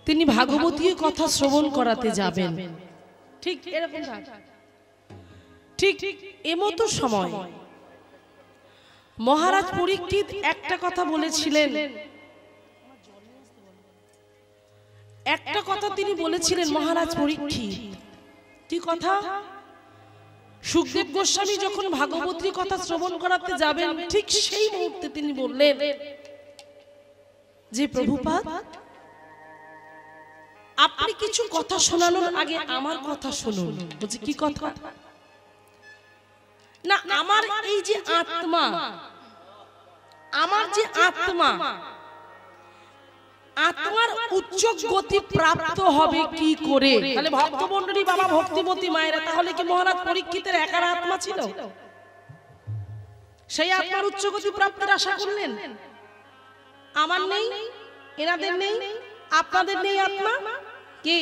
তিনি ভাগবতীর কথা শ্রবণ করাতে যাবেন। ঠিক এরকম ঠিক এমতো সময় মহারাজ পরীক্ষিত একটা কথা বলেছিলেন, একটা কথা তিনি বলেছিলেন মহারাজ পরীক্ষিত। কি কথা? সুখদেব গোস্বামী যখন ভাগবতীর কথা শ্রবণ করাতে যাবেন ঠিক সেই মুহূর্তে তিনি বললেন যে প্রভুপাদ, আপনি কিছু কথা শোনানোর আগে আমার কথা শুনুন। বলছি কি কথা? না, আমার এই যে আত্মা, আমার যে আত্মা, আত্মার উচ্চ গতি প্রাপ্ত হবে কি করে? তাহলে ভক্তমণ্ডলী বাবা ভক্তিমতী মায়েরা, তাহলে কি মহারাজ পরীক্ষিতের একার আত্মা ছিল? সেই আত্মার উচ্চ গতি প্রাপ্তির আশা করলেন? আমার নেই, এনাদের নেই, আপনাদের নেই আত্মা? কি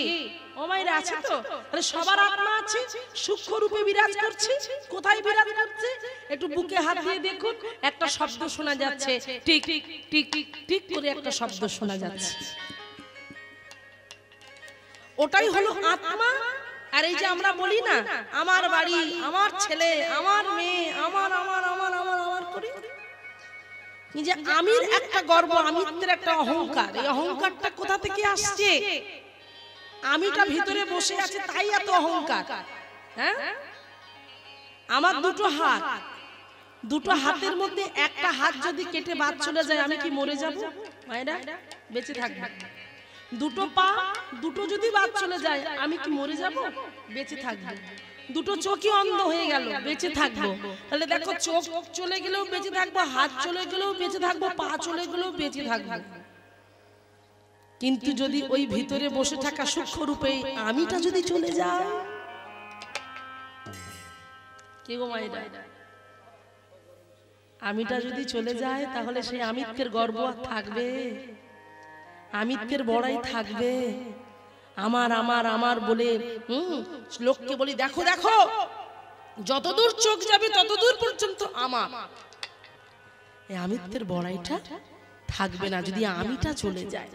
ও মায়েরা আছে তো? তাহলে সবার আত্মা আছে, সূক্ষ্ম রূপে বিরাজ করছে। কোথায় বিরাজ করছে? একটু বুকে হাত দিয়ে দেখুন, একটা শব্দ শোনা যাচ্ছে, টিক টিক টিক টিক করে একটা শব্দ শোনা যাচ্ছে। ওটাই হলো আত্মা। আর এই যে আমরা বলি না, আমার বাড়ি, আমার ছেলে, আমার মেয়ে, আমার আমার আমার আমার আমার করে যে আমির একটা গর্ব, আমিত্বের একটা অহংকার। এই অহংকারটা কোথা থেকে আসছে? আমিটা ভিতরে বসে আছে তাই এত অহংকার। হ্যাঁ, আমার দুটো হাত, দুটো হাতের মধ্যে একটা হাত যদি কেটে বাদ চলে যায়, আমি কি মরে যাব? মায়েরা বেঁচে থাকবে। দুটো পা, দুটো যদি বাদ চলে যায়, আমি কি মরে যাব? বেঁচে থাকবে। দুটো চোখই অন্ধ হয়ে গেল, বেঁচে থাকবো। তাহলে দেখো, চোখ চলে গেলেও বেঁচে থাকবো, হাত চলে গেলেও বেঁচে থাকবো, পা চলে গেলেও বেঁচে থাকবো। কিন্তু যদি ওই ভিতরে বসে থাকা সূক্ষ্ম রূপে আমিটা যদি চলে যায়, কি গো মায়েরা, আমিটা যদি চলে যায়, তাহলে সেই আমিত্বের গর্ব আর থাকবে? আমিত্বের বড়াই থাকবে? আমার আমার আমার বলে লোককে বলি, দেখো দেখো, যতদূর চোখ যাবে ততদূর পর্যন্ত আমার। এই আমিত্বের বড়াইটা থাকবে না যদি আমিটা চলে যায়।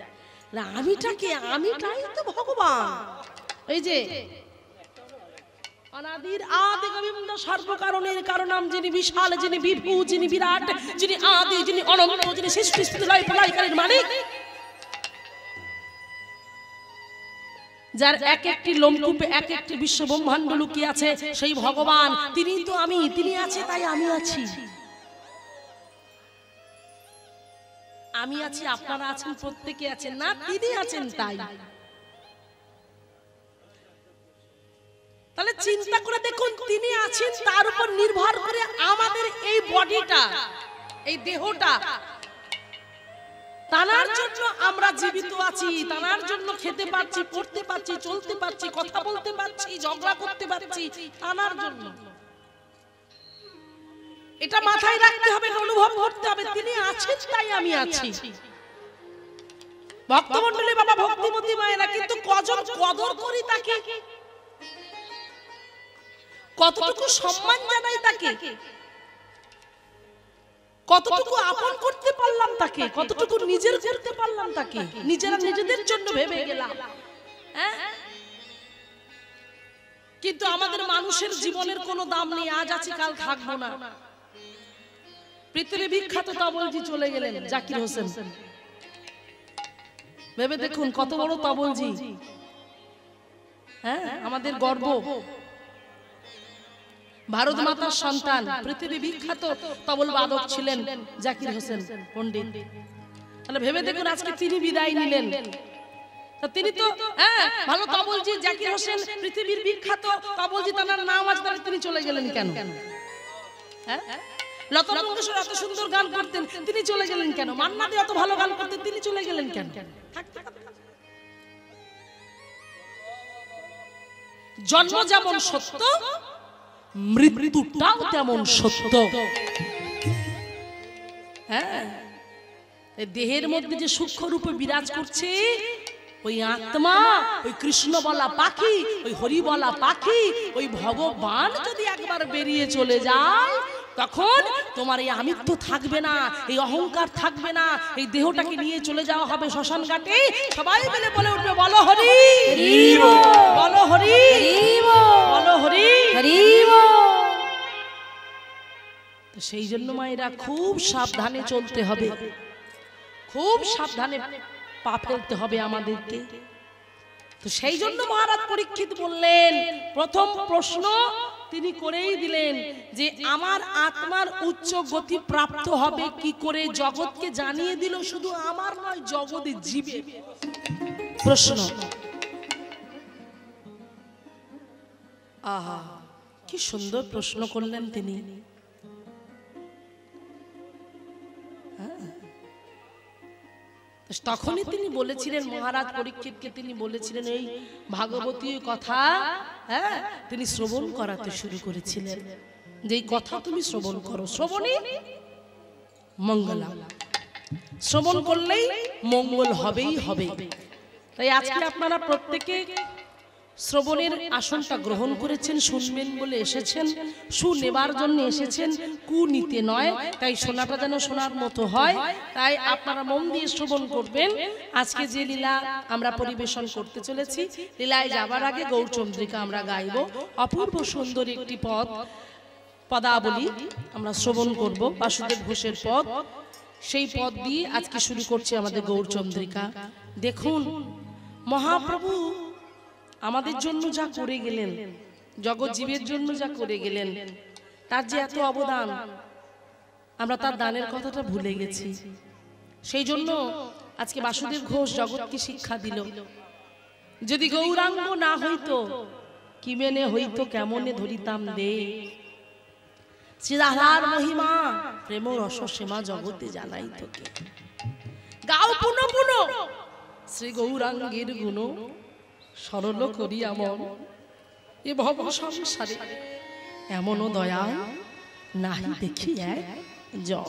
আমিটাকে, আমিটাই তো ভগবান। এই যে অনাদির আদি গোবিন্দ সর্বকারণের কারণাম, যিনি বিশাল, যিনি বিভু, যিনি বিরাট, যিনি আদি, যিনি অনন্ত, যিনি সৃষ্টি স্থিতি লয় প্রলয়কারীর মালিক, যার এক একটি লোমকূপে এক একটি বিশ্ব ব্রহ্মাণ্ড লুকিয়ে আছে, সেই ভগবান, তিনি তো আমি, তিনি আছে তাই আমি আছি। আমি আছি, আপনারা আছেন, প্রত্যেকে আছেন না, তিনি আছেন তাই। তাহলে চিন্তা করে দেখুন, তিনি আছেন, তার উপর নির্ভর করে আমাদের এই বডিটা, এই দেহটা, তানার জন্য আমরা জীবিত আছি, তানার জন্য খেতে পাচ্ছি, পড়তে পাচ্ছি, চলতে পাচ্ছি, কথা বলতে পাচ্ছি, ঝগড়া করতে পাচ্ছি, তানার জন্য। এটা মাথায় রাখতে হবে, অনুভব করতে হবে, তিনি আছেন তাই আমি আছি। ভক্তমণ্ডলী বাবা ভক্তিমতী মায়েরা, কিন্তু কজন কদর করি তাকে, কতটুকু সম্মান জানাই তাকে, কতটুকু আপন করতে পারলাম তাকে, কতটুকু নিজের করতে পারলাম তাকে, নিজেরা নিজেদের জন্য ভেবে গেলাম। কিন্তু আমাদের মানুষের জীবনের কোনো দাম নেই, আজ আছি কাল থাকবো না। পৃথিবী বিখ্যাত তবলজি চলে গেলেন, জাকির হোসেন। ভেবে দেখুন কত বড় তবলজি, হ্যাঁ, আমাদের গর্ব, ভারত মাতার সন্তান, পৃথিবী বিখ্যাত তবল বাদক ছিলেন জাকির হোসেন পণ্ডিত। তাহলে ভেবে দেখুন আজকে তিনি বিদায় নিলেন। তিনি তো ভালো তবলজি, জাকির হোসেন পৃথিবীর বিখ্যাত তবলজি, তার নাম আছে, তাহলে তিনি চলে গেলেন কেন? হ্যাঁ, লতা মঙ্গেশকর এত সুন্দর গান করতেন, তিনি চলে গেলেন কেন? মান্না দে এত ভালো গান করতেন, তিনি চলে গেলেন কেন? জন্ম যেমন সত্য, মৃত্যুটাও তেমন সত্য। হ্যাঁ, দেহের মধ্যে যে সূক্ষ্ম রূপে বিরাজ করছে ওই আত্মা, ওই কৃষ্ণ বলা পাখি, ওই হরি বলা পাখি, ওই ভগবান যদি একবার বেরিয়ে চলে যায়, তখন তোমার এই আমিত্ব থাকবে না, এই অহংকার থাকবে না, এই দেহটাকে নিয়ে চলে যাওয়া হবে শ্মশান ঘাটে। সবাই মিলে বলে উঠবে বলো হরি বলো হরি বলো হরি। সেই জন্য মায়েরা খুব সাবধানে চলতে হবে, খুব সাবধানে পা ফেলতে হবে আমাদেরকে। তো সেই জন্য মহারাজ পরীক্ষিত বললেন, প্রথম প্রশ্ন তিনি করেই দিলেন যে আমার আত্মার উচ্চ গতি প্রাপ্ত হবে কি করে, জগৎকে জানিয়ে দিল, শুধু আমার নয় জগতে জীবে প্রশ্ন। আহা কি সুন্দর প্রশ্ন করলেন তিনি। তখনই তিনি বলেছিলেন, মহারাজ পরীক্ষিতকে তিনি বলেছিলেন এই ভাগবতী কথা তিনি শ্রবণ করাতে শুরু করেছিলেন, যে এই কথা তুমি শ্রবণ করো, শ্রবণই মঙ্গলা, শ্রবণ করলেই মঙ্গল হবেই হবে। তাই আজকে আপনারা প্রত্যেকে শ্রবণের আসনটা গ্রহণ করেছেন, শুনবেন বলে এসেছেন, শুনেবার জন্য এসেছেন, কু নিতে নয়। তাই শোনাটা যেন শোনার মতো হয়, তাই আপনারা মন দিয়ে শ্রবণ করবেন। আজকে যে লীলা আমরা পরিবেশন করতে চলেছি, লীলায় যাবার আগে গৌরচন্দ্রিকা আমরা গাইব, অপূর্ব সুন্দর একটি পদাবলী আমরা শ্রবণ করব, বাসুদেব ঘোষের পদ। সেই পদ দিয়ে আজকে শুরু করছি আমাদের গৌরচন্দ্রিকা। দেখুন মহাপ্রভু আমাদের জন্য যা করে গেলেন, জগৎ জীবের জন্য যা করে গেলেন, তার যে এত অবদান, আমরা তার দানের কথাটা ভুলে গেছি। সেই জন্য আজকে বাসুদেব ঘোষ জগৎকে শিক্ষা দিল, যদি গৌরাঙ্গ না হইতো কি মেনে হইতো, কেমনে ধরিতাম দে, শ্রীরাধার মহিমা প্রেম রস সীমা জগতে জানাই তোকে, গাও পুনঃ পুনঃ শ্রী গৌরাঙ্গের গুণ, সরল করিয়া মন এ ভব সংসারে, এমনও দয়া নাহি দেখি এক জন।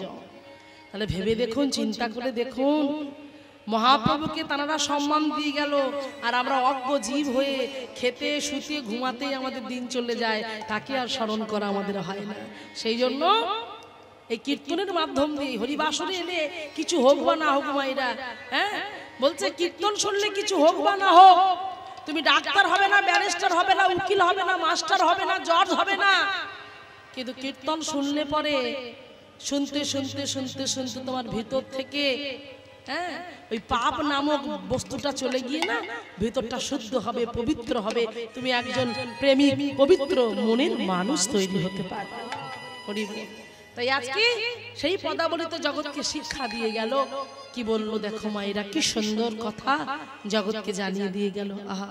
তাহলে ভেবে দেখুন, চিন্তা করে দেখুন, মহাপ্রভুকে তারা সম্মান দিয়ে গেল, আর আমরা অজ্ঞ জীব হয়ে খেতে শুতে ঘুমাতেই আমাদের দিন চলে যায়, তাকে আর স্মরণ করা আমাদের হয় না। সেই জন্য এই কীর্তনের মাধ্যম দিয়ে হরিবাসরে এলে কিছু হোক বা না হোক, মায়েরা বলছে কীর্তন শুনলে কিছু হোক বা না হোক, তুমি ডাক্তার হবে না, ব্যারিস্টার হবে না, উকিল হবে না, মাস্টার হবে না, জজ হবে না, কিন্তু কীর্তন শুনলে পরে শুনতে শুনতে শুনতে শুনতে তোমার ভিতর থেকে ওই পাপ নামক বস্তুটা চলে গিয়ে না ভিতরটা শুদ্ধ হবে, পবিত্র হবে, তুমি একজন প্রেমিক পবিত্র মনের মানুষ তৈরি হতে পারবে। তাই আজকে সেই পদাবলিতে জগৎকে শিক্ষা দিয়ে গেল, কি বললো দেখো মায়েরা, কি সুন্দর কথা জগৎকে জানিয়ে দিয়ে গেল। আহা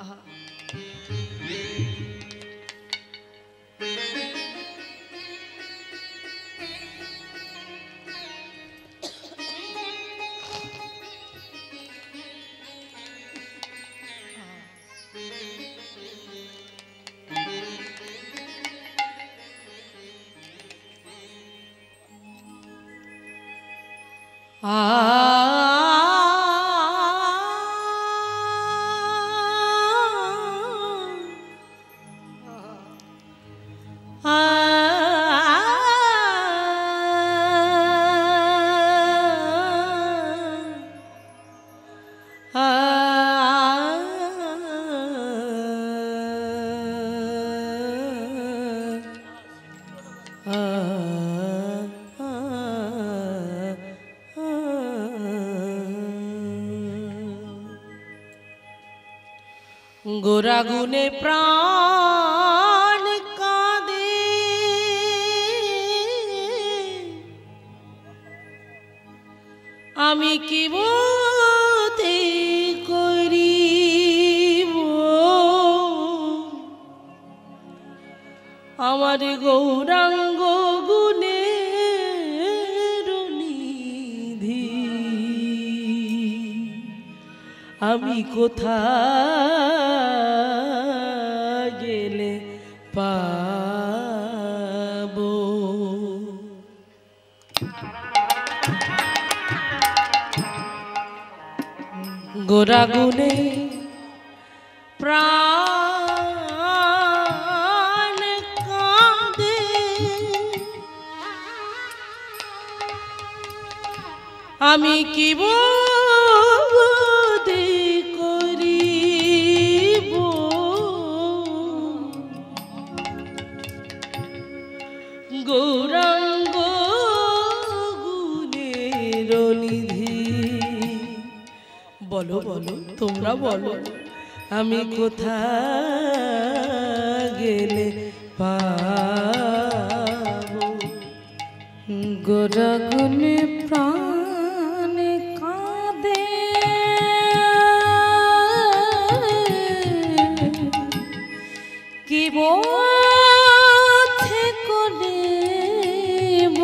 গোরাগুনে প্রাণ কাঁদে, আমি কি বলতে করিব, আমার গৌরাঙ্গ গুণে নিধি, আমি কোথায় গেলে পাবো। গোরাগুনে প্রাণ কাঁদে, আমি কি বোধে করিব গৌরাঙ্গ গুণের নিধি। বলো বলো তোমরা বলো আমি কোথায় গেলে পাবো গোরা গুণে প্রাণে কাঁদে কি বোধে করিব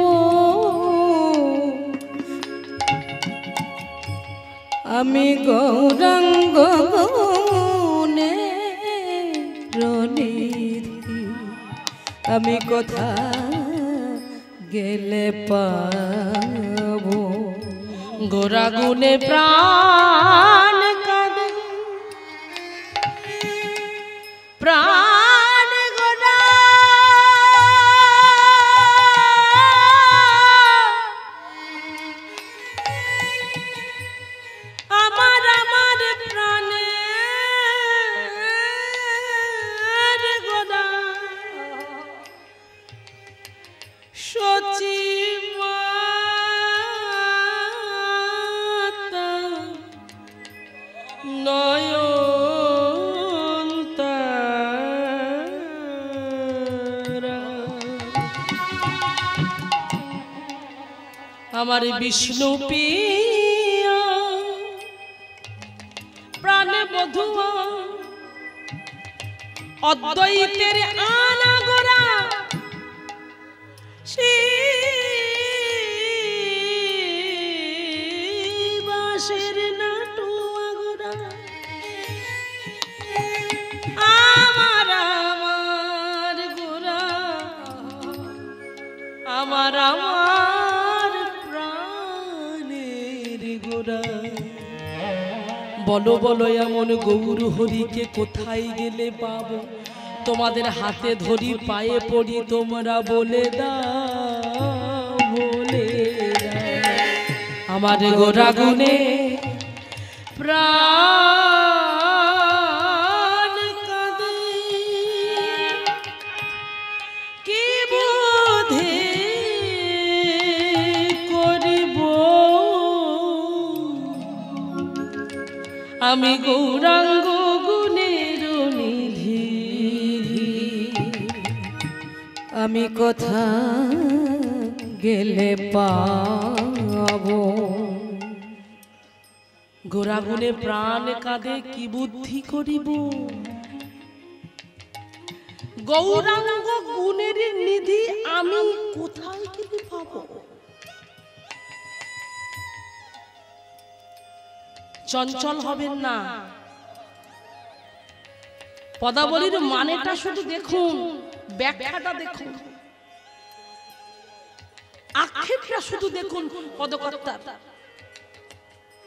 আমি গৌরাঙ্গ গুণের নিধি। আমি কোথায় গেলে পাবো গোরা গুণে প্রাণ কাঁদে প্রাণ গোরা আমার আমার প্রাণে গোরা সচি মাতা নয়ন তারা আমার বিষ্ণু প্রিয়া প্রাণে বধুয়া অদ্বৈতের আনাগোরা শিবাসের নাটুয়া গোরা আমার আমার গোরা আমার আমার প্রাণের গোরা। বলো বলো এমন গৌর হরিকে কোথায় গেলে পাবো তোমাদের হাতে ধরি পায়ে পড়ি তোমরা বলে দাও বলে দাও আমার গোরা গুণে প্রাণ কাঁদে কি বোধে করিব আমি গৌরাঙ্গ গুণের নিধি। আমি কোথায় গেলে পাবো গোরা গুণে প্রাণ কাঁদে কি বুদ্ধি করিব গৌরাঙ্গ গুণের নিধি আমি কোথায় গেলে পাবো। চঞ্চল হবেন না, পদাবলীর মানেটা শুধু দেখুন, ব্যাখ্যাটা দেখুন, আক্ষেপটা শুধু দেখুন পদকর্তার।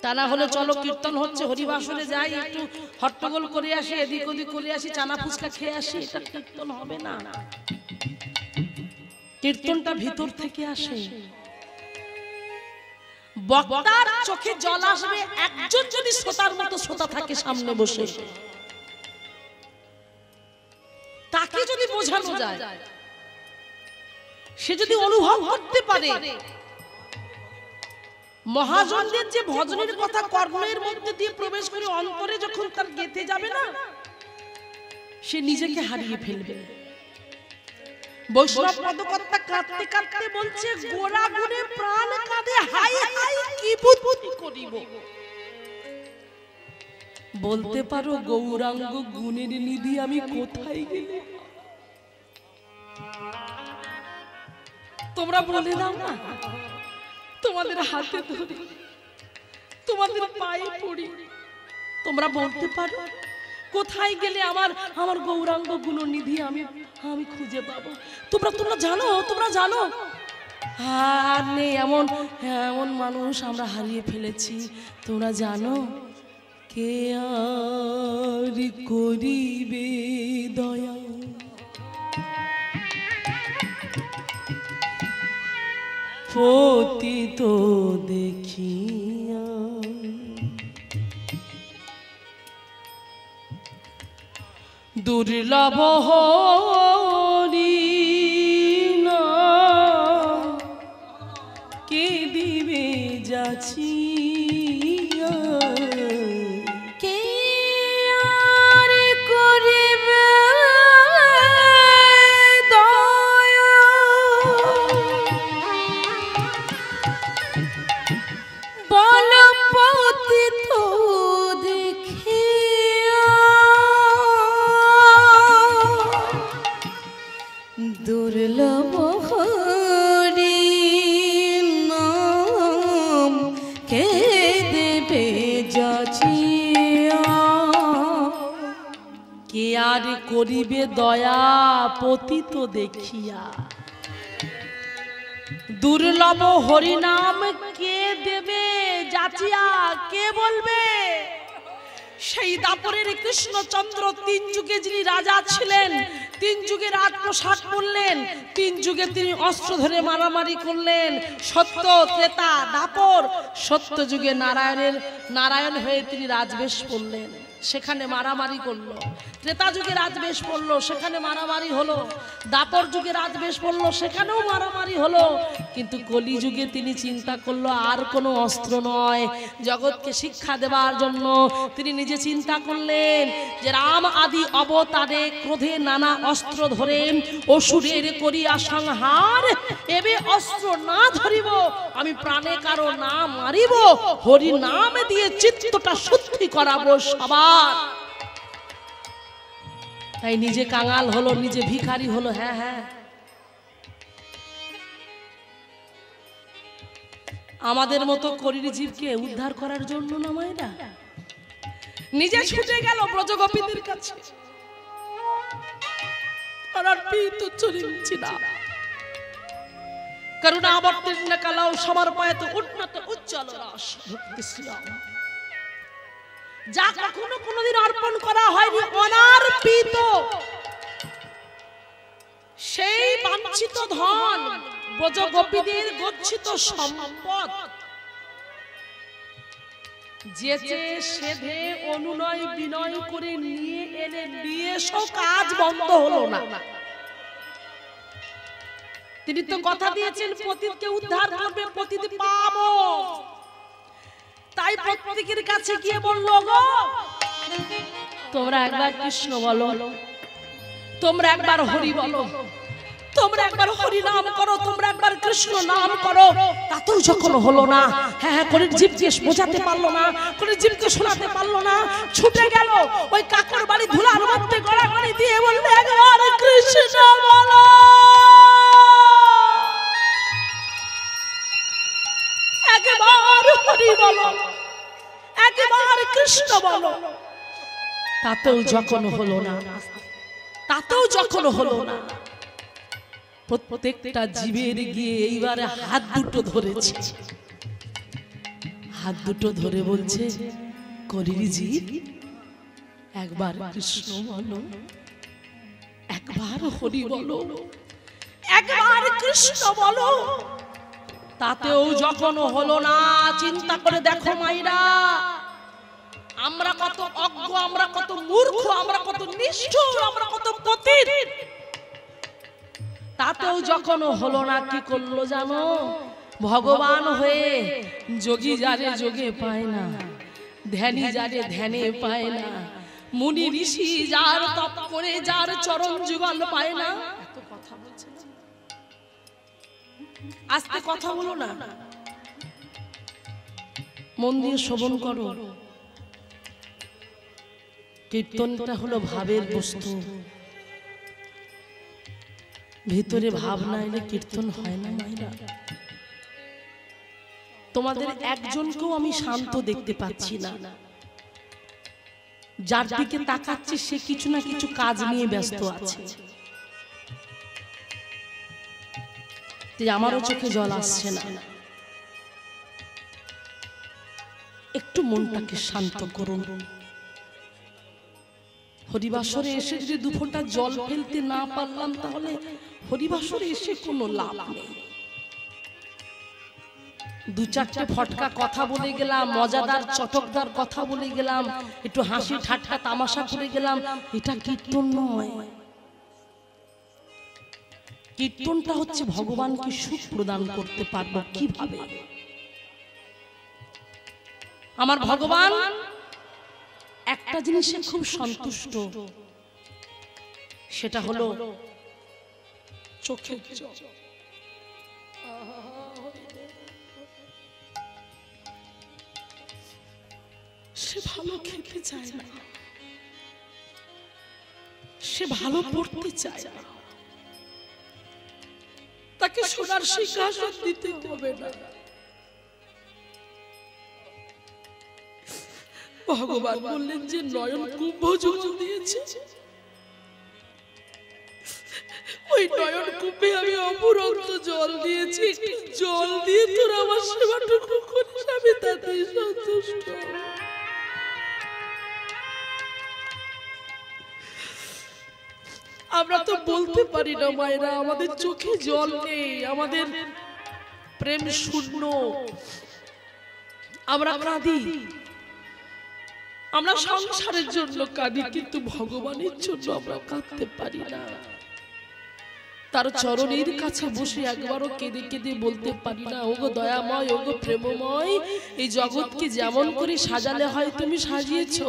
তা না হলে চলো কীর্তন হচ্ছে হরিবাসরে যাই একটু হট্টগোল করে আসি, এদিক ওদিক করে আসি, চানা ফুচকা খেয়ে আসি, এটা কীর্তন হবে না। কীর্তনটা ভিতর থেকে আসে। বক্তার চোখে জল আসবে একজন যদি শ্রোতার মতো শ্রোতা থাকে সামনে বসে, তাকে যদি বোঝানো যায়, সে যদি অনুভব করতে পারে মহাজনদের যে ভজনের কথা কর্মের মধ্যে দিয়ে প্রবেশ করে অন্তরে যখন তার গেঁথে যাবে না, সে নিজেকে হারিয়ে ফেলবে। বৈষ্ণব পদকর্তা কাঁদতে কাঁদতে বলছে গোরা গুণে প্রাণ কাঁদে হাই হাই কি বুদ্ধি করিব। বলতে পারো গৌরাঙ্গ গুণের নিধি আমি কোথায় গেলে? তোমরা বলে দাও না, তোমাদের হাতে ধরি, তোমাদের পায়ে পড়ি, তোমরা বলতে পারো কোথায় গেলে আমার আমার গৌরাঙ্গ গুণনিধি আমি আমি খুঁজে পাবো? তোমরা জানো, তোমরা জানো আর নেই এমন এমন মানুষ আমরা হারিয়ে ফেলেছি। তোমরা জানো কে আর করিবে দয়া? পতিত দেখিয়া দুর্লভ হরি নাম কে দিবে যাচ্ছি কে আর করিবে দয়া বল পতিত দেখিয়া দুর্লভ হরি নাম কে দেবে যাচিয়া কে আর করিবে দয়া পতিত দেখিয়া দুর্লভ হরিনাম কে দেবে যাচিয়া কে বলবে সেই দাপরের কৃষ্ণচন্দ্র তিন যুগে যিনি রাজা ছিলেন তিন যুগে রাজপ্রসাদ করলেন তিন যুগে তিনি অস্ত্র ধরে মারামারি করলেন সত্য ত্রেতা দাপর সত্য যুগে নারায়ণ হয়ে তিনি রাজবেশ করলেন সেখানে মারামারি করলো ত্রেতা যুগে রাজবেশ পড়লো সেখানে মারামারি হলো দাপর যুগে রাজবেশ পড়লো সেখানেও মারামারি হলো কিন্তু কলি যুগে তিনি চিন্তা করলো আর কোনো অস্ত্র নয় জগৎকে শিক্ষা দেওয়ার জন্য তিনি নিজে চিন্তা করলেন যে রাম আদি অবতারে ক্রোধে নানা অস্ত্র ধরে অসুরের করিয়া সংহার এবে অস্ত্র না ধরিব আমি প্রাণে কারো না মারিব হরি নাম দিয়ে চিত্তটা শুদ্ধি করাবো সবার তাই নিজে কাঙাল হলো নিজে ভিখারি হলো হ্যাঁ হ্যাঁ আমাদের মতো করির জীবকে উদ্ধার করার জন্য না মায়েরা নিজে ছুটে গেল ব্রজগোপীদের কাছে করুণাবর্তীর্ণ কালাও সমর্পয়ত উন্নত উজ্জ্বল রস ভক্তি শ্রীরাম যা কখনো কোনোদিন অর্পণ করা হয়নি অনার্পিত সেই বাঞ্ছিত ধন ব্রজগোপীদের গচ্ছিত সম্পদ যেচে সেধে অনুনয় বিনয় করে নিয়ে এলে নিয়ে সব কাজ বন্ধ হলো না তিনি তো কথা দিয়েছেন পতিতকে উদ্ধার করবে পতিত পাবো তাই প্রত্যেকের কাছে গিয়ে বললো গো তোমরা একবার কৃষ্ণ বলো তোমরা একবার হরি বলো তোমরা একবার হরি নাম করো তোমরা একবার কৃষ্ণ নাম করো তাতেও যখন হলো না হ্যাঁ হ্যাঁ করে জীবকে বোঝাতে পারলো না করে জীবকে শোনাতে পারলো না ছুটে গেল ওই কাকুর বাড়ি ধুলার মধ্যে গড়াগড়ি দিয়ে বললে একবার কৃষ্ণ বলো একবার হরি বলো একবার কৃষ্ণ বলো তাতেও যখন হলো না তাতেও যখন হলো না প্রত্যেকটা জীবের গিয়ে এইবারে হাত দুটো ধরেছে হাত দুটো ধরে বলছে করির জীব একবার কৃষ্ণ বলো একবার হরি বলো একবার কৃষ্ণ বলো তাতেও যখন হলো না চিন্তা করে দেখো মাইরা আমরা কত অজ্ঞ আমরা কত মূর্খ আমরা কত নিষ্ঠুর আমরা কত পতিত তাতেও যখন হলো না কি করলো জানো ভগবান হয়ে যোগী যারে যোগে পায় না ধ্যানী যারে ধ্যানে পায় না মুনি ঋষি যার তপ করে যার চরণ যুগল পায় না এত কথা বলছে আজকে কথা বলো না মন দিয়ে শ্রবণ করো কীর্তনটা হলো ভাবের বস্তু ভিতরে ভাব না এলে কীর্তন হয় না মায়েরা তোমাদের একজনকেও আমি শান্ত দেখতে পাচ্ছি না যার দিকে তাকাচ্ছি সে কিছু না কিছু কাজ নিয়ে ব্যস্ত আছে আমারও চোখে জল আসছে না একটু মনটাকে শান্ত করুন হরিবাসরে এসে যদি দু ফোঁটা জল ফেলতে না পারলাম তাহলে হরিবাসরে এসে কোনো লাভ নেই দু চারটে ফটকা কথা বলে গেলাম, মজাদার চটকদার কথা বলে গেলাম, একটু হাসি ঠাট্টা তামাশা করে গেলাম, এটা কীর্তন নয়। কীর্তনটা হচ্ছে ভগবানকে সুখ প্রদান করতে পারবো কিভাবে। আমার ভগবান একটা জিনিসে খুব সন্তুষ্ট, সেটা হলো চোখের জল। সে ভালো খেতে চায় না, সে ভালো পড়তে চায় না, তাকে সোনার সিংহাসন দিতে হবে না। ভগবান বললেন যে নয়ন কুম্ভ জল দিয়েছে, ওই নয়ন কুম্ভে আমি অপুরন্ত জল দিয়েছি, জল দিয়ে তোর আমার সেবাটুকু করিস, আমি তাতেই সন্তুষ্ট। আমরা তো বলতে পারি না মায়েরা, আমাদের চোখে জল নেই, আমাদের প্রেম শূন্য, আমরা কাঁদি, আমরা সংসারের জন্য কাঁদি, কিন্তু ভগবানের জন্য আমরা কাঁদতে পারি না। তার চরণের কাছে বসে একবারও কেঁদে কেঁদে বলতে পারি না, ওগো দয়াময়, ওগো প্রেমময়, এই জগৎকে যেমন করে সাজালে হয় তুমি সাজিয়েছো,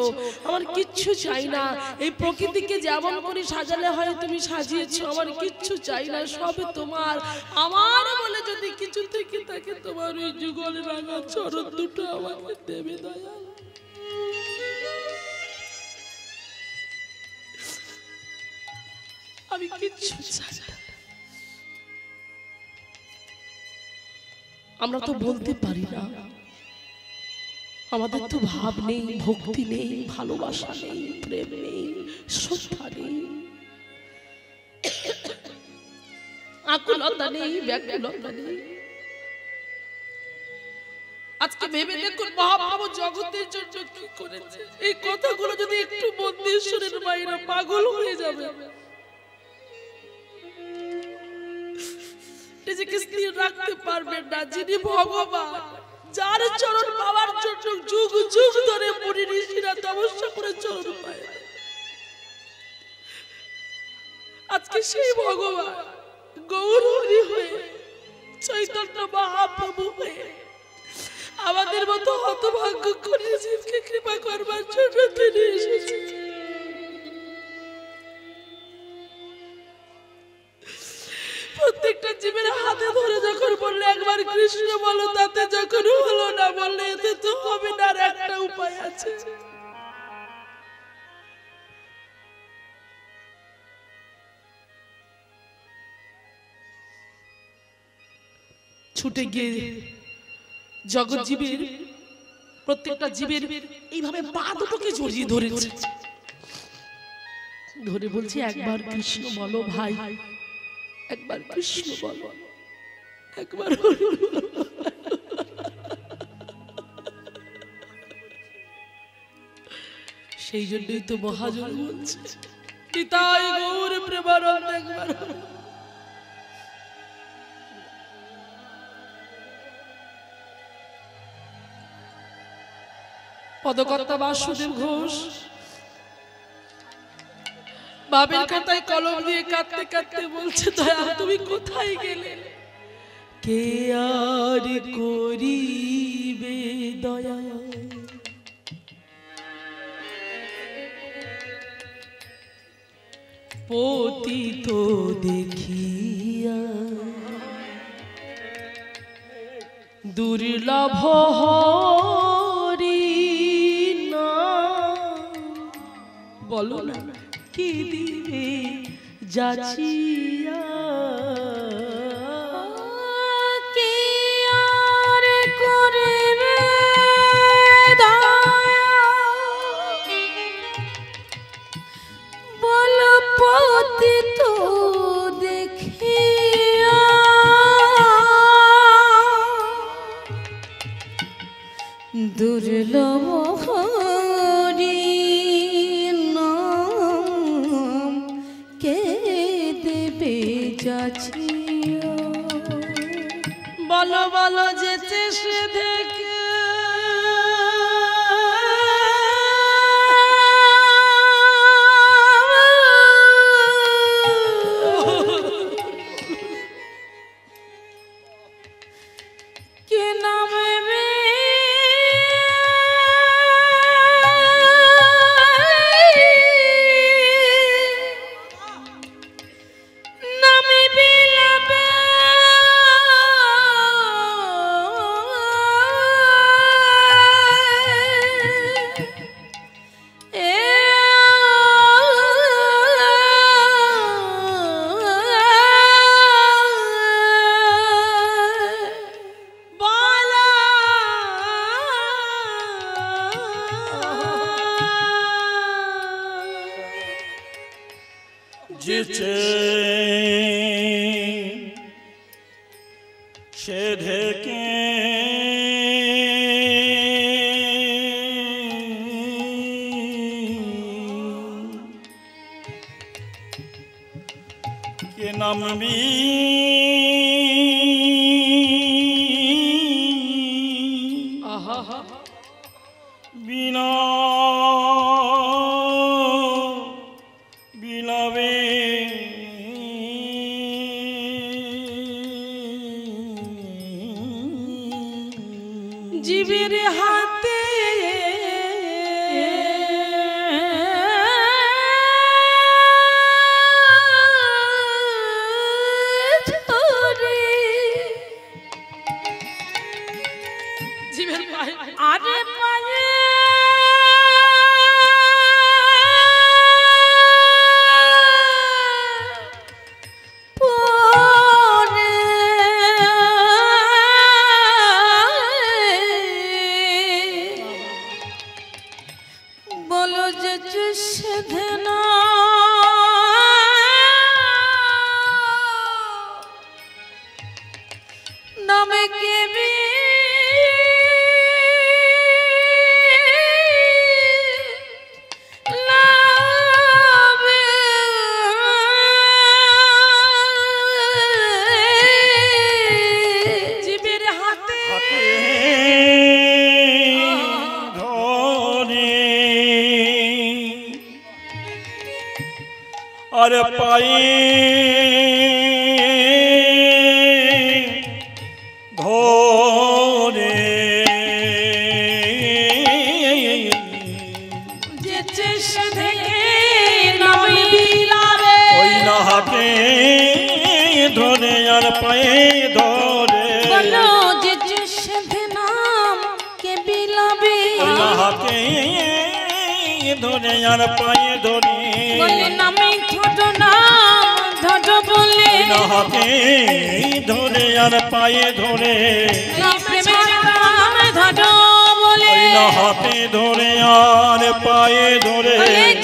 আমার কিচ্ছু চাই না। এই প্রকৃতিকে যেমন করে সাজালে হয় তুমি সাজিয়েছো, আমার কিচ্ছু চাই না, সবে তোমার। আমার বলে যদি কিছু থেকে থাকে, তোমার ওই যুগল রাঙা চরণ দুটো আমাকে দেবে দয়াল। আমি কিচ্ছু চাই না। আমরা তো বলতে পারি না, আমাদের তো ভাব নেই, ভক্তি নেই, ভালোবাসা নেই, প্রেম নেই, শ্রদ্ধা নেই, আকুলতা নেই, ব্যাকুলতা নেই। আজকে ভেবে দেখুন মহাপ্রভু জগতের জন্য কি করেছে। এই কথাগুলো যদি একটু মন দিয়ে শোনেন মায়েরা, পাগল হয়ে যাবে। নিজেকে স্থির রাখতে পারবেন না। যিনি ভগবান, যার চরণ পাওয়ার জন্য যুগ যুগ ধরে মুনি ঋষিরা তপস্যা করে চরণ পায়, আজকে সেই ভগবান গৌর হরি হয়ে, চৈতন্য মহাপ্রভু হয়ে আমাদের মতো হতভাগ্য করে জীবকে কৃপা করবার জন্য তিনি এসেছেন। প্রত্যেকটা জীবের হাতে ধরে যখন বললে একবার কৃষ্ণ বলো, তাতে যখন হলো না, বললে এতে তো হবে না, আর একটা উপায় আছে। ছুটে গিয়ে জগৎ জীবের, প্রত্যেকটা জীবের এইভাবে পা দুটোকে জড়িয়ে ধরেছে, ধরে বলছি একবার কৃষ্ণ বলো ভাই, একবার কৃষ্ণ বলো, একবার। সেই জন্যই তো মহাজন বলছে নিতাই গৌর প্রেমানন্দ একবার। পদকর্তা বাসুদেব ঘোষ বাবের খাতায় কলম দিয়ে কাঁদতে কাঁদতে বলছে, দয়াল তুমি কোথায় গেলে? কে আর করিবে দয়া, পতিত দেখিয়া দুর্লভ হরি না, বলো না কি দিবে যাচিয়া, কে আর করিবে দয়া, বল পতিত দেখিয়া, দুর্লভ হরি নাম কে দেবে এসে দেখে কে নামে নামে বিলাবে जिचे छेदे के नाम भी बिना बिलावे জীবের হাতে ধরে জীবের পায়ে আরে পায়ে বলো যে সেদিনা নামে কেবি লাবে জীবের হাতে अरे पाए धोरे যেচে সেদিকে নামে বিলাবে ওই নাহাকে ধরে আর পায়ে ধরে বলো যেচে সেদিনাম কে বিলাবে ওই নাহাকে ধরে আর পায়ে ধরে বলে নামে ছোট নাম ধট বলে নাহাকে ধরে আর পায়ে ধরে প্রেমের নাম ধট বলে ওই নাহাকে ধরে আর পায়ে ধরে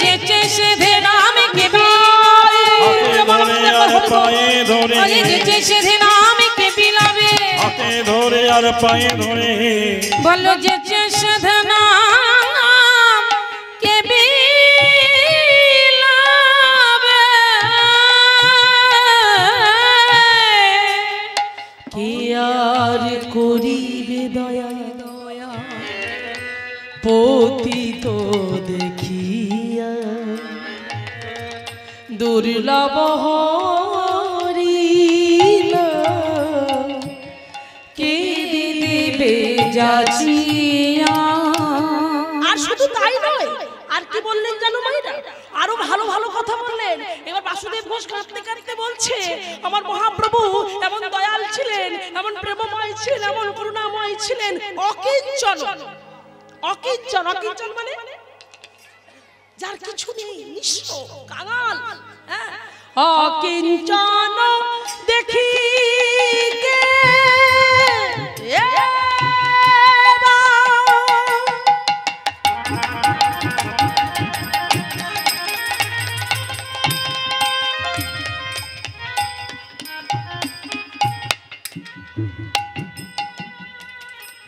যেচে সেদিনাম কে বিলাবে হাতে ধরে আর পায়ে ধরে যেচে সেদিনাম কে বিলাবে হাতে ধরে আর পায়ে ধরে বলো যেচে সেদিনাম কে বিলাবে কে আর করিবে দয়া দয়া পতিত দেখিয়া দুর্লভ হরিলা কে দিবে যাচিয়া আর শুধু তাই নয়, আর কি বললেন জানো মাইরা, আরো ভালো ভালো কথা বললেন। এবার বাসুদেব ঘোষ কাঁদতে কাঁদতে বলছে, আমার মহাপ্রভু এমন দয়াল ছিলেন, এমন প্রেমময় ছিলেন, এমন করুণাময় ছিলেন, অকিঞ্চন। অকিঞ্চন, অকিঞ্চন মানে যার কিছু নেই, নিঃস্ব, কাঙাল। অকিঞ্চন দেখি কে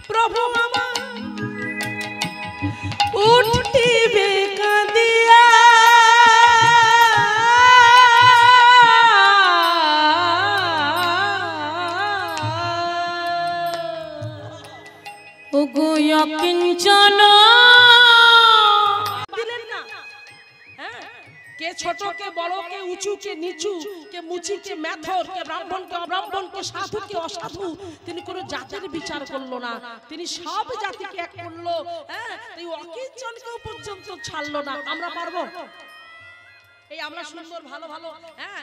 প্রভু আমার উঠিবে কাঁদিয়া কে ছোট কে বড়, কে উঁচু কে নিচু, কে মুচি কে মেথর, কে ব্রাহ্মণ কে অব্রাহ্মণ, কে সাধু কে অসাধু, তিনি কোনো জাতির বিচার করলো না, তিনি সব জাতিকে এক করলো। হ্যাঁ, এই অকিঞ্চনকেও পর্যন্ত ছাড়লো না। আমরা পারবো? এই আমরা সুন্দর ভালো ভালো হ্যাঁ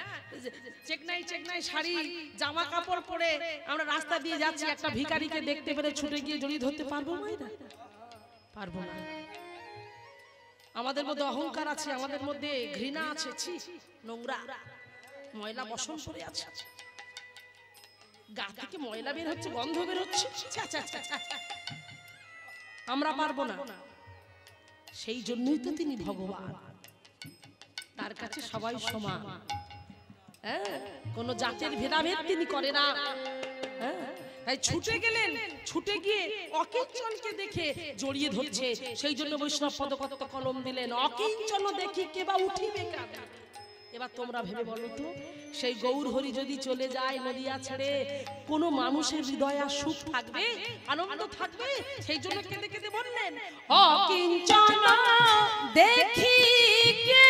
চেকনাই চেকনাই শাড়ি জামা কাপড় পরে আমরা রাস্তা দিয়ে যাচ্ছি, একটা ভিখারিকে দেখতে পেরে ছুটে গিয়ে জড়িয়ে ধরতে পারবো মায়েরা? পারবো না। আমাদের মধ্যে অহংকার আছে, আমাদের মধ্যে ঘৃণা আছে, ছি নোংরা ময়লা বসন পড়ে আছে, গা থেকে ময়লা বের হচ্ছে, গন্ধ বের হচ্ছে, আমরা পারবো না। সেই জন্যই তো তিনি ভগবান, তার কাছে সবাই সমান। হ্যাঁ, কোন জাতের ভেদাভেদ তিনি করে না। হ্যাঁ, তাই ছুটে গেলেন, ছুটে গিয়ে অকিঞ্চনকে দেখে জড়িয়ে ধরছে। সেই জন্য বৈষ্ণব পদকত কলম দিলেন, অকিঞ্চন দেখি কেবা উঠিবে কাঁদে। এবার তোমরা ভেবে বলো তো, সেই গৌর হরি যদি চলে যায় নদিয়া ছেড়ে, কোন মানুষের হৃদয়ে আর সুখ থাকবে, আনন্দ থাকবে? সেই জন্য কেঁদে কেঁদে বললেন, অকিঞ্চন দেখি কে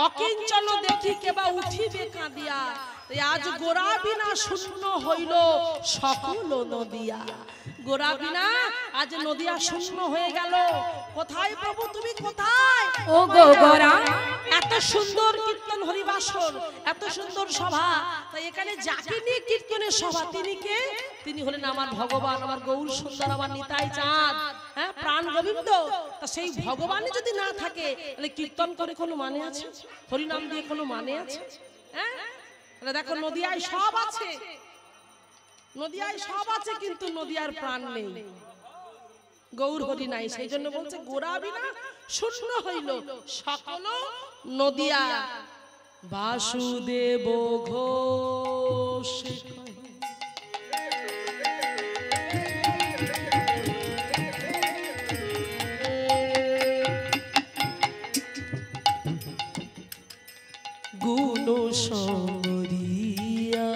অকিঞ্চন দেখি কেবা উঠিবে কাঁদিয়া। আজ গোরা বিনা শূন্য হইল সকল নদিয়া। গোরা বিনা আজ নদিয়া শূন্য হয়ে গেল। কোথায় প্রভু তুমি কোথায়? ও গো গোরা, এত সুন্দর কীর্তন হরিবাসর, এত সুন্দর সভা, তাই এখানে যাকে নিয়ে কীর্তনের সভা, তিনি কে? তিনি হলেন আমার ভগবান, আমার গৌর সুন্দর, আমার নিতাই চাঁদ, হ্যাঁ প্রাণ গোবিন্দ। তা সেই ভগবানই যদি না থাকে, তাহলে কীর্তন করে কোনো মানে আছে? হরিনাম দিয়ে কোনো মানে আছে? হ্যাঁ, তাহলে দেখো নদিয়ায় সব আছে, নদিয়ায় সব আছে, কিন্তু নদিয়ার প্রাণ নেই, গৌর হরি নাই। সেই জন্য বলছে গোরা বিনা শূন্য হইল সকল নদিয়া। বাসুদেব ঘোষ গুণ সমরিয়া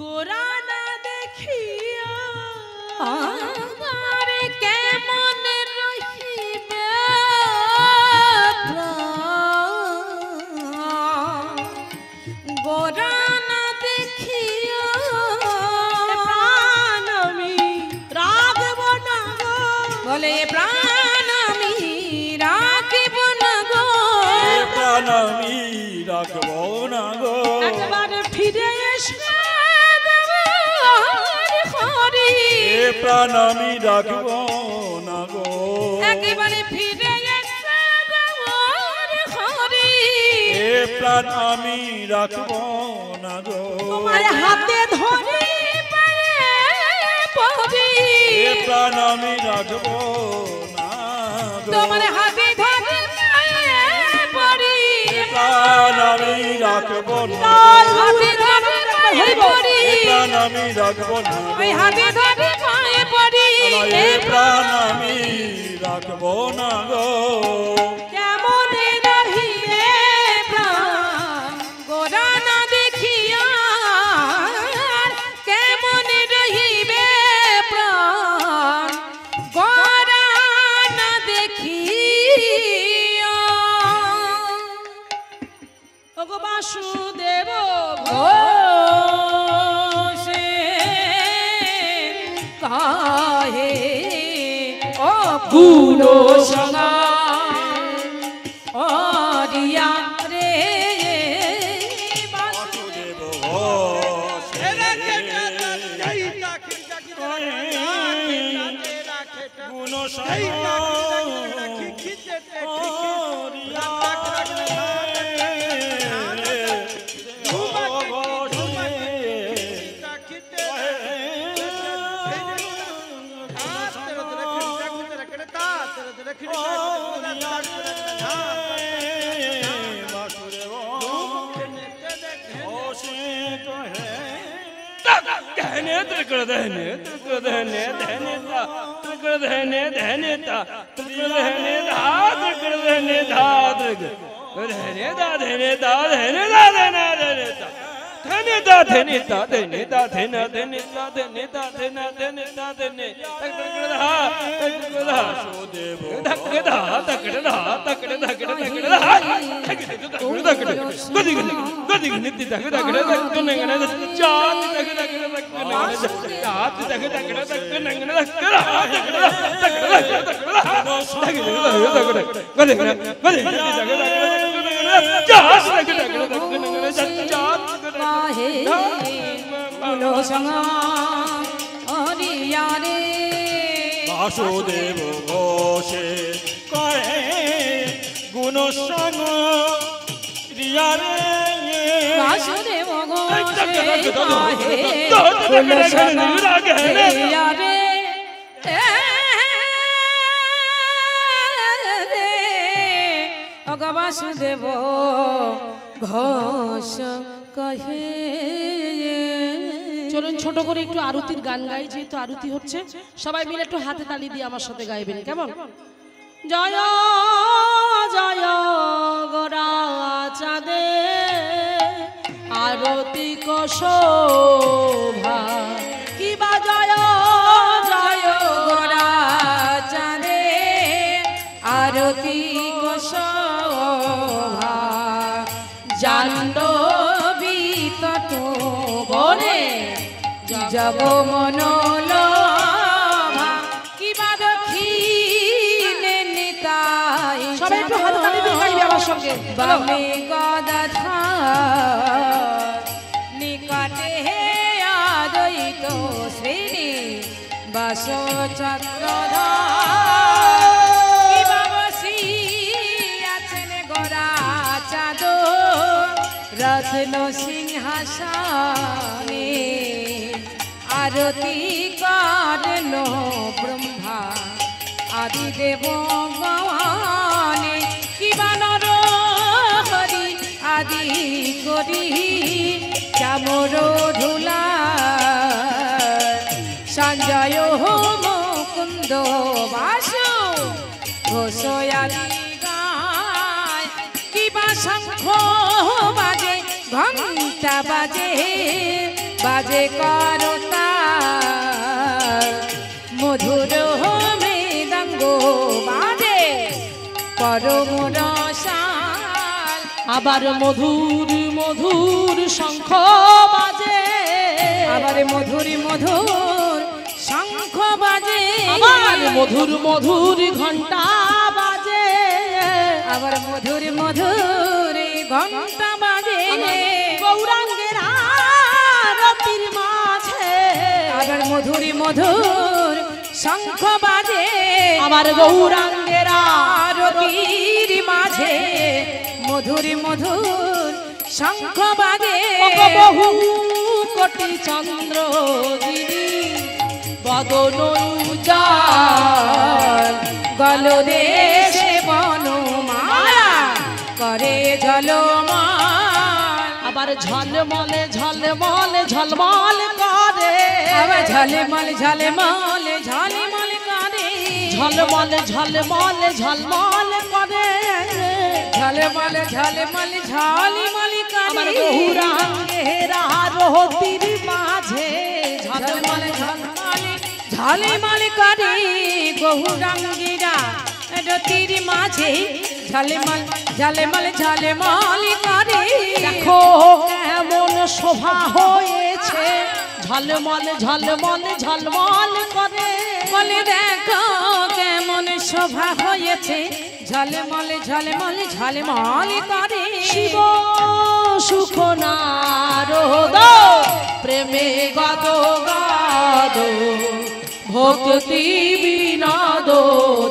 গোরা না দেখিয়া কেমন রহিবে গোরা না দেখিয়া প্রাণ আমি রাখব না গো, বলে প্রাণ আমি রাখিব না গো, রাখব না গো একবার ফিরে এসে দেবে হরি এ প্রাণ আমি রাখব না গো একেবারে ফিরে এসে হরি এ প্রাণ আমি রাখব না গো তোমার হাতে ধরে পরি এ প্রাণ আমি রাখব না গো তোমার হাতে ধরে পরি প্রাণ আমি রাখব না হাতে ধরে পায়ে পরি এ প্রাণ আমি রাখব না ওই হাতে ধরে পায়ে পরি এ প্রাণ আমি রাখব না গো কেমন রহিবে প্রাণ গোরা না দেখিয়া কেমন রহিবে প্রাণ গোরা না দেখিয়া ওগো বাসুদেব ঘোষে কাহে ও গুলো সঙ্গা অরিয়া রে বাসুদেব ঘোষ গুণ কাহে গুলো সঙ্গা অরিয়া রে বাসুদেব ঘোষে কয়ে গুণ সঙ্গ রিয়া রে বাসুদেব ঘোষে কাহে গুলো সঙ্গা অরিয়া রে অগ বাসুদেব ঘোষ কহে চলুন ছোট করে একটু আরতির গান গাই, যেহেতু আরতি হচ্ছে সবাই মিলে একটু হাতে তালি দিয়ে আমার সাথে গাইবেন, কেমন? জয় জয় গোরা চাঁদে আরতি কশোভা কিবা জয় জয় গোরা চাঁদে আরতি কোশোভা জাহ্নবী তট বনে জগ মনোলোভা কিবা দক্ষিণে নিতাই সবাই একটু হাতে তালি দিয়ে গাইবে আমার সঙ্গে। বামে গদাধার নিকটে আদয়িত শ্রেণী বাস চক্রধার বসি আছেন গোরা চাঁদ রত্ন সিংহাসনে আরতি করেন ব্রহ্মা আদিদেব গণে কিবা নর হরি আদি করি চামর ধুলা সঞ্জয় মুকুন্দ বাসু ঘোষয়াদি গায় কিবা শঙ্খ বাজে ঘণ্টা বাজে বাজে করতা মধুর মৃদঙ্গ বাজে পরম রসাল আবার মধুর মধুর শঙ্খ বাজে, আবার মধুর মধুর শঙ্খ বাজে আবার মধুর মধুর ঘন্টা বাজে, আবার মধুর মধুর ঘণ্টা বাজে মধুরি মধুর শঙ্খ বাজে আমার গৌরাঙ্গেরা আরতির মাঝে মধুরি মধুর শঙ্খ বাজে বহু কোটি চন্দ্র গিরি বদন উজাল গলদেশে বনমালা করে ঝলমল আবার ঝলমলে ঝলমলে ঝলমল করে আবার ঝলমল ঝলমল ঝলমল করে ঝলমলে ঝলমলে ঝলমল করে ঝলমল ঝলমল ঝলমল আমার করে গৌরাঙ্গেরা রতির মাঝে ঝলমল ঝলমল ঝলমল ঝলমল করে গৌরাঙ্গীরা রতির মাঝে ঝলমল ঝলমল ঝলমল করে দেখো কেমন শোভা হয়েছে ঝলমল ঝলমল ঝলমল করে বলে দেখো কেমন শোভা হয়েছে ঝলমল ঝলমল ঝলমল করে শিব সুখ নারদ প্রেমে গদ গদ ভক্তি বিনোদ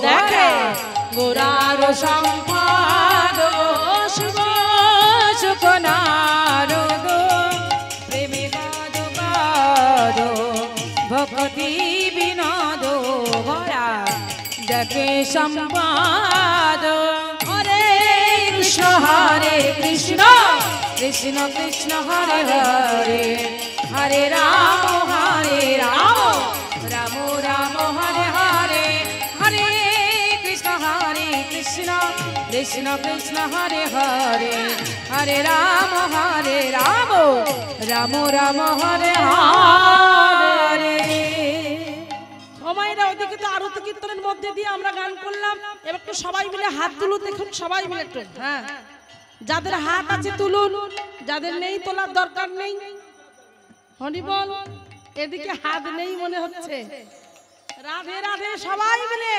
দেখে গোরার সম্পাদ শিব সুখ নারদ প্রেমে গাদ গাদ ভক্তি বিনোদ ভরা দেখে সম্পাদ হরে কৃষ্ণ হরে কৃষ্ণ কৃষ্ণ কৃষ্ণ হরে হরে হরে রাম রাম রাম হরে হরে হরে কৃষ্ণ কৃষ্ণ কৃষ্ণ হরে হরে হরে রাম রাম রাম হরে হরে সময়টা ওদিকে তো আরতি কীর্তনের মধ্যে দিয়ে আমরা গান করলাম এবার একটু সবাই মিলে হাত তুলুন দেখুন সবাই মিলে একটু হ্যাঁ যাদের হাত আছে তুলুন যাদের নেই তোলার দরকার নেই হরি বল এদিকে হাত নেই মনে হচ্ছে রাধে রাধে সবাই মিলে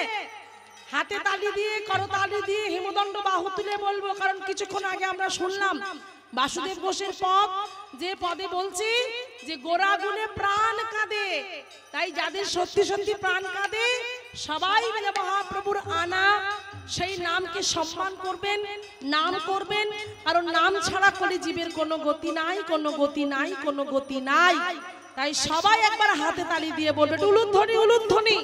হাতে তালি দিয়ে করতালি দিয়ে হিমদণ্ড বাহু তুলে বলবো কারণ কিছুক্ষণ আগে আমরা শুনলাম বাসুদেব ঘোষের পদ যে পদে বলছি যে গোরা গুণে প্রাণ কাঁদে তাই যাদের সত্যি সত্যি প্রাণ কাঁদে সবাই মিলে মহাপ্রভুর আনা সেই নামকে সম্মান করবেন নাম করবেন কারণ নাম ছাড়া করে জীবের কোনো গতি নাই কোনো গতি নাই কোনো গতি নাই তাই সবাই একবার হাতে তালি দিয়ে বলবে উলুধ্বনি উলুধ্বনি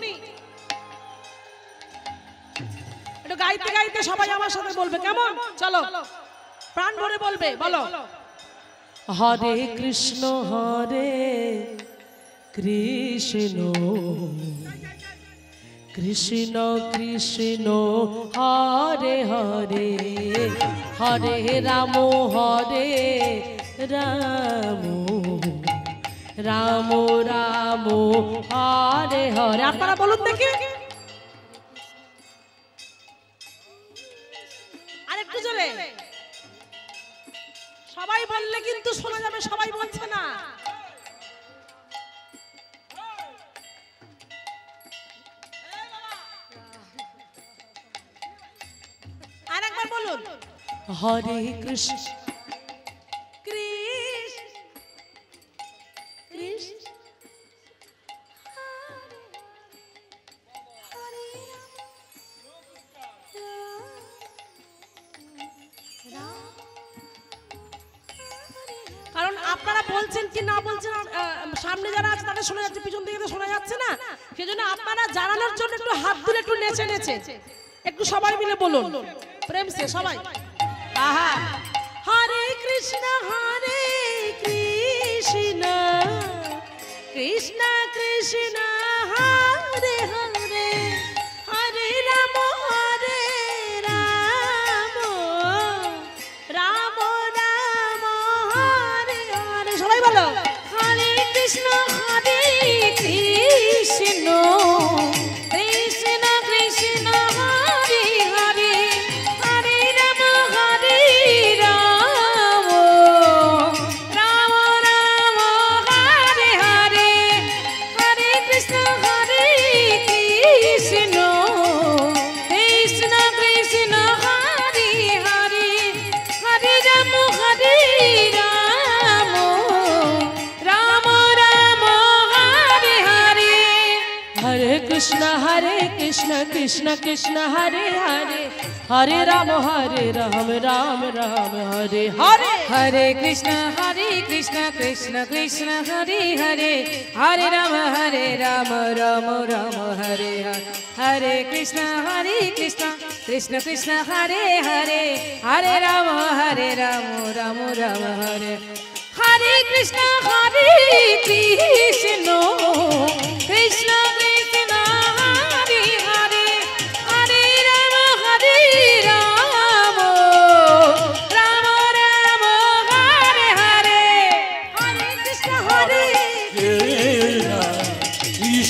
একটু গাইতে গাইতে সবাই আমার সাথে বলবে কেমন চলো প্রাণ ভরে বলবে বলো হরে কৃষ্ণ কৃষ্ণ কৃষ্ণ কৃষ্ণ হরে হরে হরে রাম রাম রাম হরে হরে আপনারা বলুন দেখি আরেকটু জোরে সবাই বললে কিন্তু শোনা যাবে সবাই বলছে না আরেকবার বলুন হরে কৃষ্ণ কৃষ্ণ কৃষ্ণ কারণ আপনারা বলছেন কি না বলছেন সামনে যারা আছে তাদের শোনা যাচ্ছে পিছন থেকে তো শোনা যাচ্ছে না সেজন্য আপনারা জানানোর জন্য একটু হাত তুলে একটু নেচে নেচে একটু সবাই মিলে বলুন প্রেম সে সবাই আহা হরে কৃষ্ণ কৃষ্ণ কৃষ্ণ কৃষ্ণ হরে হরে হরে রাম রাম রাম হরে হরে সবাই বলো হরে কৃষ্ণ কৃষ্ণ কৃষ্ণ কৃষ্ণ হরে হরে হরে রাম রাম রাম হরে হরে হরে কৃষ্ণ কৃষ্ণ কৃষ্ণ কৃষ্ণ হরে হরে হরে রাম রাম রাম রাম হরে হরে কৃষ্ণ কৃষ্ণ কৃষ্ণ হরে হরে হরে রাম রাম রাম হরে হরে हरे कृष्ण कृष्ण कृष्ण हरे हरे हरे राम राम राम हरे हरे हरे कृष्ण कृष्ण कृष्ण हरे हरे हरे राम राम राम हरे हरे कृष्ण कृष्ण कृष्ण कृष्ण हरे हरे हरे राम राम राम राम हरे हरे हरे कृष्ण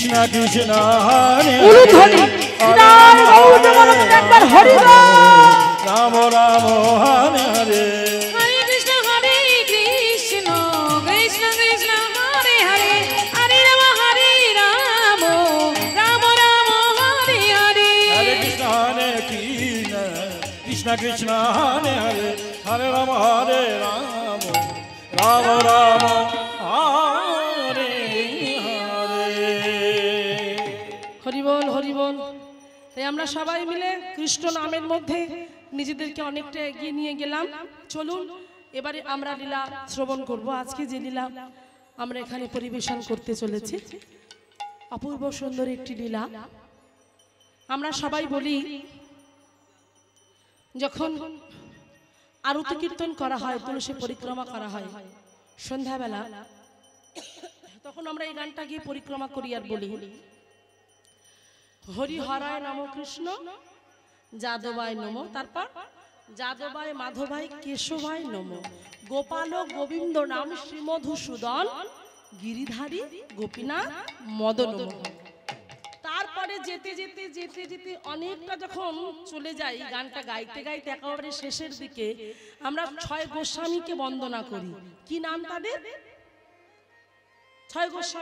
কৃষ্ণ কৃষ্ণ হরে উলুধ্বনি বিদায় গৌর জগন্নাথ একবার হরি রাম রাম হরে হরে हरे कृष्ण कृष्ण कृष्ण हरे हरे हरे राम राम राम हरे हरे हरे कृष्ण कृष्ण कृष्ण हरे हरे हरे राम राम राम हरे हरे হরি বল তাই আমরা সবাই মিলে কৃষ্ণ নামের মধ্যে নিজেদেরকে অনেকটা এগিয়ে নিয়ে গেলাম। চলুন এবারে আমরা লীলা শ্রবণ করব। আজকে যে লীলা আমরা এখানে পরিবেশন করতে চলেছি অপূর্ব সুন্দর একটি লীলা। আমরা সবাই বলি যখন আরতি কীর্তন করা হয়, তুলসী পরিক্রমা করা হয় সন্ধ্যাবেলা, তখন আমরা এই গানটা গিয়ে পরিক্রমা করি আর বলি হরি হরায় নম কৃষ্ণ যাদবায় নম, তারপর যাদবায় মাধবায় কেশবায় নম, গোপাল গোবিন্দ নাম শ্রীমধুসূদন গিরিধারী গোপীনাথ মদন। তারপরে যেতে যেতে যেতে যেতে অনেকটা যখন চলে যাই, গানটা গাইতে গাইতে একেবারে শেষের দিকে আমরা 6 গোস্বামীকে বন্দনা করি। কি নাম তাদের? 6 গোস্বামী।